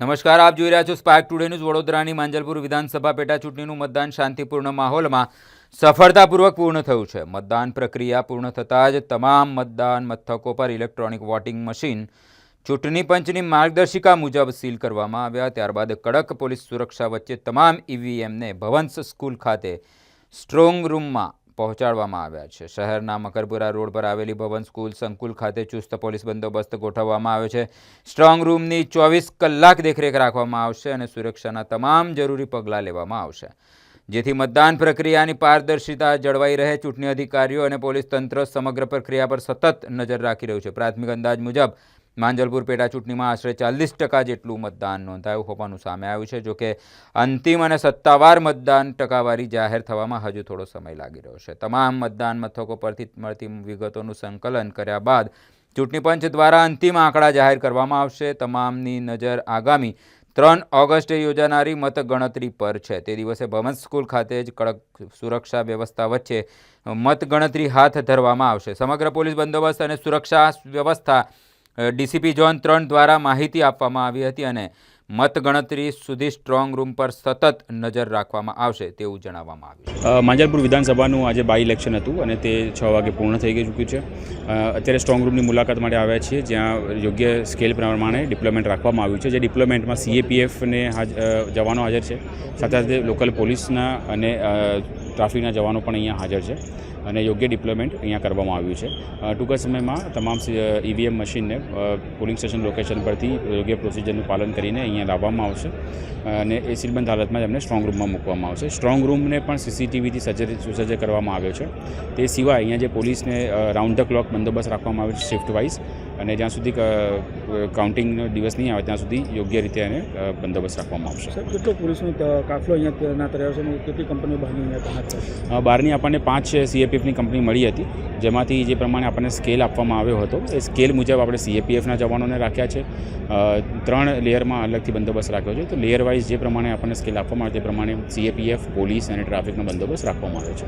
નમસ્કાર, આપ જોઈ રહ્યા છો સ્પાર્ક ટુડે ન્યૂઝ. વડોદરાની માંજલપુર વિધાનસભા પેટા ચૂંટણીનું મતદાન શાંતિપૂર્ણ માહોલમાં સફળતાપૂર્વક પૂર્ણ થયું છે. મતદાન પ્રક્રિયા પૂર્ણ થતાં જ તમામ મતદાન મથકો પર ઇલેક્ટ્રોનિક વોટિંગ મશીન ચૂંટણી પંચની માર્ગદર્શિકા મુજબ સીલ કરવામાં આવ્યા. ત્યારબાદ કડક પોલીસ સુરક્ષા વચ્ચે તમામ ઈવીએમને ભવંસ સ્કૂલ ખાતે સ્ટ્રોંગ રૂમમાં પહોંચાડવામાં આવ્યા છે. શહેરના મકરપુરા રોડ પર આવેલી ભવન સ્કૂલ સંકુલ ખાતે ચુસ્ત પોલીસ બંદોબસ્ત ગોઠવવામાં આવ્યો છે. સ્ટ્રોંગ રૂમની 24 કલાક દેખરેખ રાખવામાં આવશે અને સુરક્ષાના તમામ જરૂરી પગલાં લેવામાં આવશે, જેથી મતદાન પ્રક્રિયાની પારદર્શિતા જળવાઈ રહે. ચૂંટણી અધિકારીઓ અને પોલીસ તંત્ર સમગ્ર પ્રક્રિયા પર સતત નજર રાખી રહ્યું છે. પ્રાથમિક અંદાજ મુજબ માંજલપુર પેટા ચૂંટણીમાં આશરે 40% જેટલું મતદાન નોંધાયું હોવાનું સામે આવ્યું છે. જોકે અંતિમ અને સત્તાવાર મતદાન ટકાવારી જાહેર થવામાં હજુ થોડો સમય લાગી રહ્યો છે. તમામ મતદાન મથકો પરથી મળતી વિગતોનું સંકલન કર્યા બાદ ચૂંટણી પંચ દ્વારા અંતિમ આંકડા જાહેર કરવામાં આવશે. તમામની નજર આગામી 3 ઓગસ્ટે યોજાનારી મતગણતરી પર છે. તે દિવસે ભવંસ સ્કૂલ ખાતે જ કડક સુરક્ષા વ્યવસ્થા વચ્ચે મતગણતરી હાથ ધરવામાં આવશે. સમગ્ર પોલીસ બંદોબસ્ત અને સુરક્ષા વ્યવસ્થા ડીસીપી ઝોન 3 દ્વારા માહિતી આપવામાં આવી હતી અને મતગણતરી સુધી સ્ટ્રોંગ રૂમ પર સતત નજર રાખવામાં આવશે તેવું જણાવવામાં આવ્યું. માંજલપુર વિધાનસભાનું આજે બાય ઇલેક્શન હતું અને તે 6 વાગે પૂર્ણ થઈ ચૂક્યું છે. અત્યારે સ્ટ્રોંગ રૂમની મુલાકાત માટે આવ્યા છીએ, જ્યાં યોગ્ય સ્કેલ પ્રમાણે ડિપ્લોયમેન્ટ રાખવામાં આવ્યું છે. જે ડિપ્લોયમેન્ટમાં સીએપીએફને જવાનો હાજર છે, સાથે સાથે લોકલ પોલીસના અને ટ્રાફિકના જવાનો પણ અહીંયા હાજર છે અને યોગ્ય ડિપ્લોયમેન્ટ અહીંયા કરવામાં આવ્યું છે. ટૂંક સમયમાં તમામ ઈવીએમ મશીનને પોલિંગ સ્ટેશન લોકેશન પરથી યોગ્ય પ્રોસિજરનું પાલન કરીને અહીંયા લાવવામાં આવશે અને એ સીલબંધ હાલતમાં જ એમને સ્ટ્રોંગ રૂમમાં મૂકવામાં આવશે. સ્ટ્રોંગ રૂમને પણ સીસીટીવીથી સુસજ્જ કરવામાં આવ્યો છે. તે સિવાય અહીંયા જે પોલીસને રાઉન્ડ ધ ક્લોક બંદોબસ્ત રાખવામાં આવ્યો છે શિફ્ટ વાઇઝ, અને જ્યાં સુધી કાઉન્ટિંગનો દિવસ નહીં આવે ત્યાં સુધી યોગ્ય રીતે એને બંદોબસ્ત રાખવામાં આવશે. સર, કેટલો પોલીસનો કાફલો અહીંયા તૈનાત રહ્યો છે અને કેટલી કંપનીઓ બહારની અહીંયા તૈનાત થશે? બહારની આપણને 5 સીએપીએફની કંપની મળી હતી, જેમાંથી જે પ્રમાણે આપણને સ્કેલ આપવામાં આવ્યો હતો એ સ્કેલ મુજબ આપણે સીએપીએફના જવાનોને રાખ્યા છે. 3 લેયરમાં અલગથી બંદોબસ્ત રાખ્યો છે. તો લેયર વાઇઝ જે પ્રમાણે આપણને સ્કેલ આપવામાં આવે તે પ્રમાણે સીએપીએફ, પોલીસ અને ટ્રાફિકનો બંદોબસ્ત રાખવામાં આવ્યો છે.